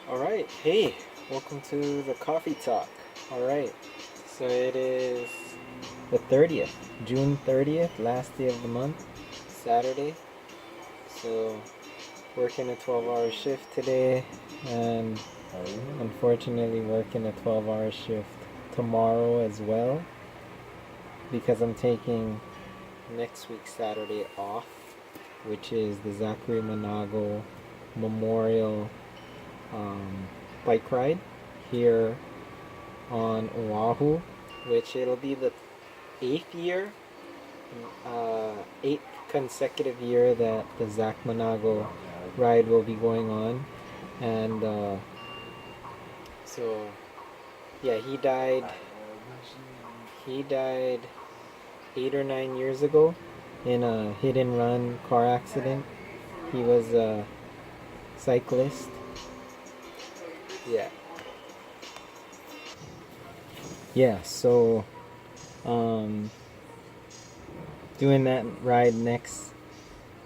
Alright, hey, welcome to the coffee talk. Alright, so it is the 30th, June 30th, last day of the month, Saturday. So, working a 12-hour shift today, and unfortunately, working a 12-hour shift tomorrow as well, because I'm taking next week, Saturday, off, which is the Zachary Manago Memorial um, bike ride here on Oahu, which it'll be the eighth consecutive year that the Zach Manago ride will be going on, and so yeah, he died. He died 8 or 9 years ago in a hit and run car accident. He was a cyclist. Yeah. Yeah. So um, doing that ride next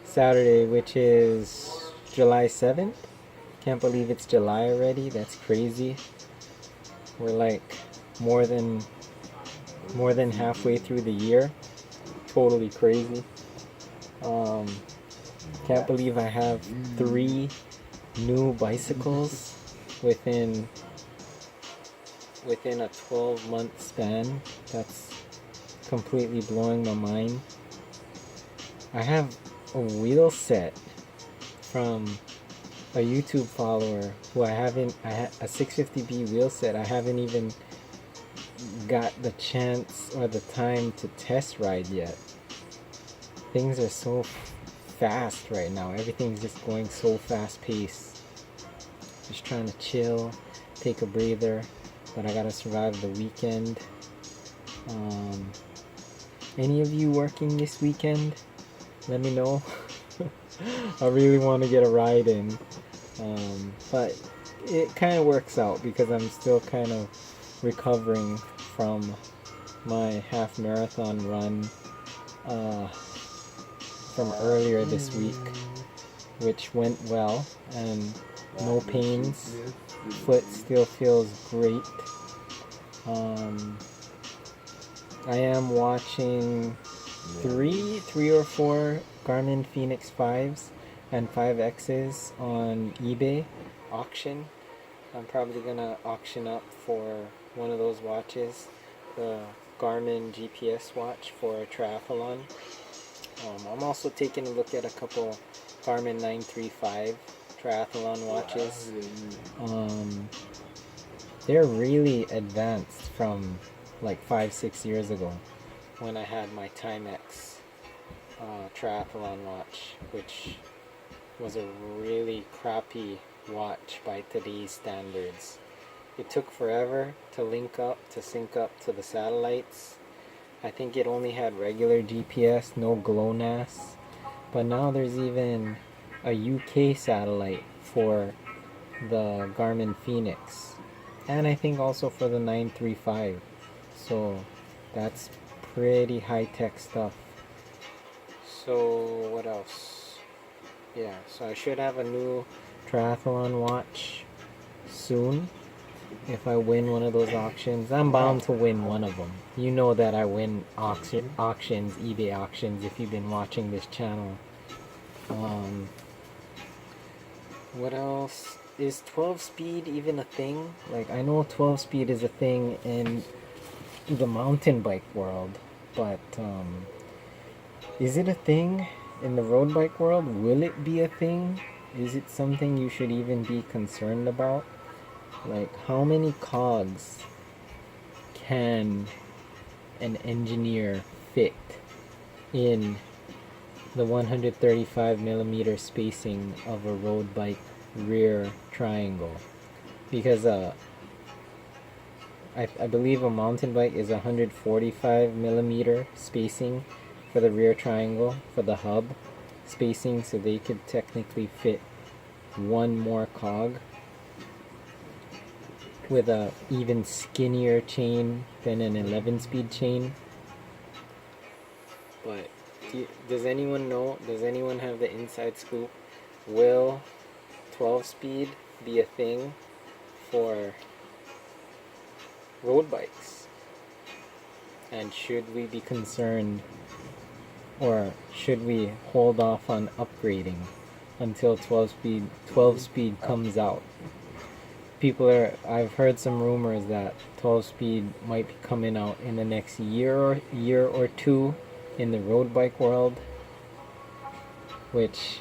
Saturday, which is July 7th. Can't believe it's July already. That's crazy. We're like more than more than halfway through the year. Totally crazy. Um, can't believe I have three new bicycles within a 12-month span. That's completely blowing my mind. I have a wheel set from a YouTube follower who I had a 650B wheel set. I haven't even got the chance or the time to test ride yet. Things are so fast right now. Everything's just going so fast paced. Just trying to chill, take a breather, but I gotta survive the weekend. Any of you working this weekend? Let me know. I really want to get a ride in. But it kind of works out because I'm still kind of recovering from my half marathon run from earlier this week, which went well and no pains. Foot still feels great. I am watching three or four Garmin Fenix 5s and 5Xs on eBay auction. I'm probably gonna auction up for one of those watches, the Garmin GPS watch for a triathlon. I'm also taking a look at a couple Garmin 935 triathlon watches. They're really advanced from like 5-6 years ago when I had my Timex triathlon watch, which was a really crappy watch by today's standards. It took forever to sync up to the satellites. I think it only had regular GPS, no GLONASS. But now there's even a UK satellite for the Garmin Fenix. And I think also for the 935. So that's pretty high-tech stuff. So what else? Yeah, so I should have a new triathlon watch soon. If I win one of those auctions, I'm bound to win one of them. You know that I win auctions, eBay auctions, if you've been watching this channel. What else? Is 12 speed even a thing? Like, I know 12 speed is a thing in the mountain bike world, but is it a thing in the road bike world? Will it be a thing? Is it something you should even be concerned about? Like, how many cogs can an engineer fit in the 135mm spacing of a road bike rear triangle? Because I believe a mountain bike is 145mm spacing for the rear triangle, for the hub spacing, so they could technically fit one more cog with a even skinnier chain than an 11-speed chain. But does anyone know? Does anyone have the inside scoop? Will 12 speed be a thing for road bikes? And should we be concerned, or should we hold off on upgrading until 12 speed comes out? I've heard some rumors that 12 speed might be coming out in the next year or two in the road bike world, which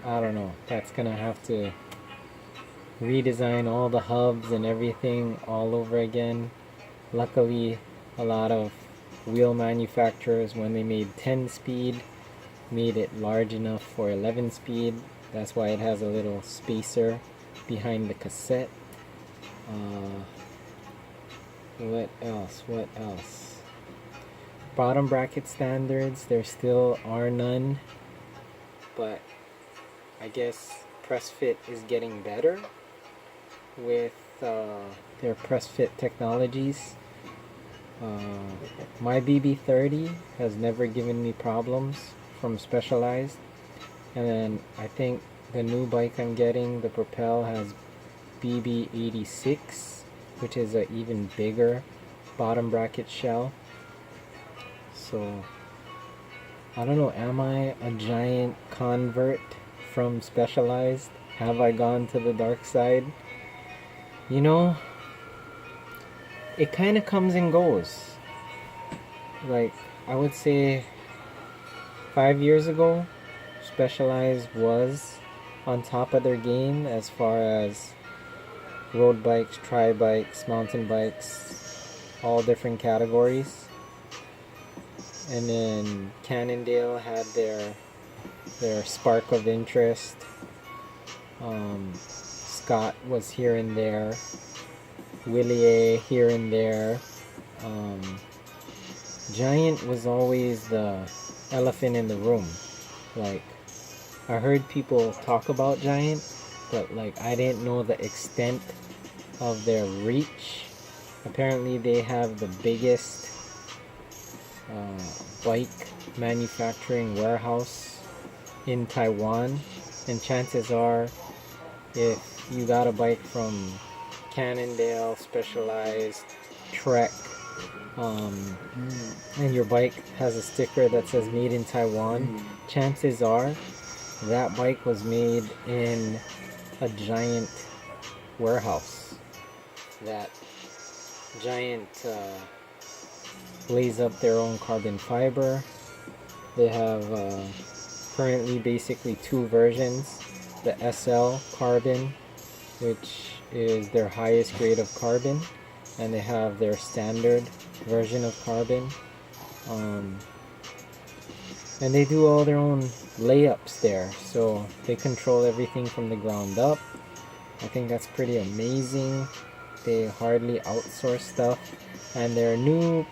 I don't know. That's gonna have to redesign all the hubs and everything all over again. Luckily, a lot of wheel manufacturers, when they made 10 speed, made it large enough for 11 speed. That's why it has a little spacer behind the cassette. What else? Bottom bracket standards, there still are none, but I guess press fit is getting better with their press fit technologies. My BB30 has never given me problems from Specialized, and then I think the new bike I'm getting, the Propel, has BB86, which is an even bigger bottom bracket shell. So I don't know, am I a giant convert from Specialized? Have I gone to the dark side? You know, it kind of comes and goes. Like, I would say 5 years ago, Specialized was on top of their game as far as road bikes, tri bikes, mountain bikes, all different categories. And then Cannondale had their spark of interest. Scott was here and there. Willier here and there. Giant was always the elephant in the room. Like, I heard people talk about Giant, but like I didn't know the extent of their reach. Apparently they have the biggest bike manufacturing warehouse in Taiwan, and chances are, if you got a bike from Cannondale, Specialized, Trek, and your bike has a sticker that says made in Taiwan, chances are that bike was made in a Giant warehouse. That Giant lays up their own carbon fiber. They have currently basically two versions: the SL carbon, which is their highest grade of carbon, and they have their standard version of carbon. And they do all their own layups there, so they control everything from the ground up. I think that's pretty amazing. They hardly outsource stuff, and they're new,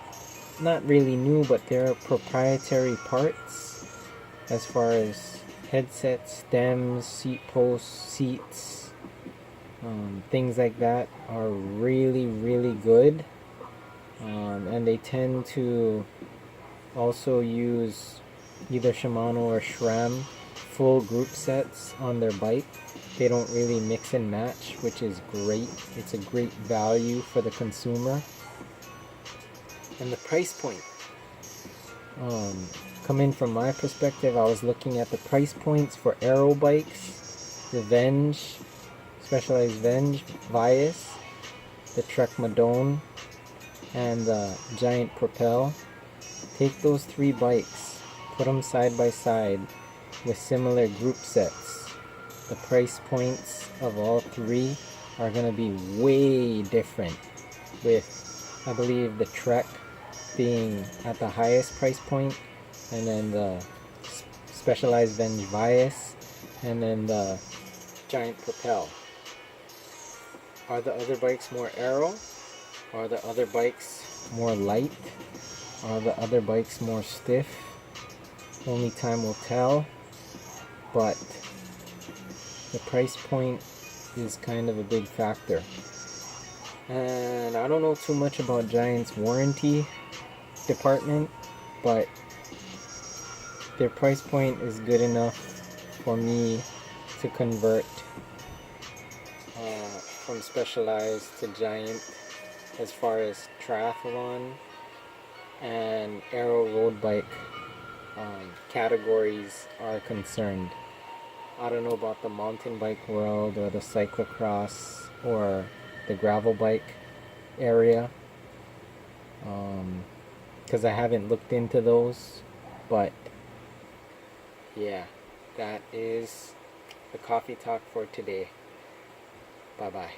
not really new, but they're proprietary parts as far as headsets, stems, seat posts, seats, things like that are really, really good. And they tend to also use either Shimano or SRAM full group sets on their bike. They don't really mix and match, which is great. It's a great value for the consumer. And the price point. Coming from my perspective, I was looking at the price points for aero bikes, the Venge, Specialized Venge, Vias, the Trek Madone, and the Giant Propel. Take those three bikes, put them side by side with similar group sets. The price points of all three are going to be way different, with, I believe, the Trek being at the highest price point, and then the Specialized Venge Vias, and then the Giant Propel. Are the other bikes more aero? Are the other bikes more light? Are the other bikes more stiff? Only time will tell, but the price point is kind of a big factor. And I don't know too much about Giant's warranty department, but their price point is good enough for me to convert from specialized to giant as far as triathlon and aero road bike categories are concerned. I don't know about the mountain bike world or the cyclocross or the gravel bike area, because I haven't looked into those. But yeah, that is the coffee talk for today. Bye bye.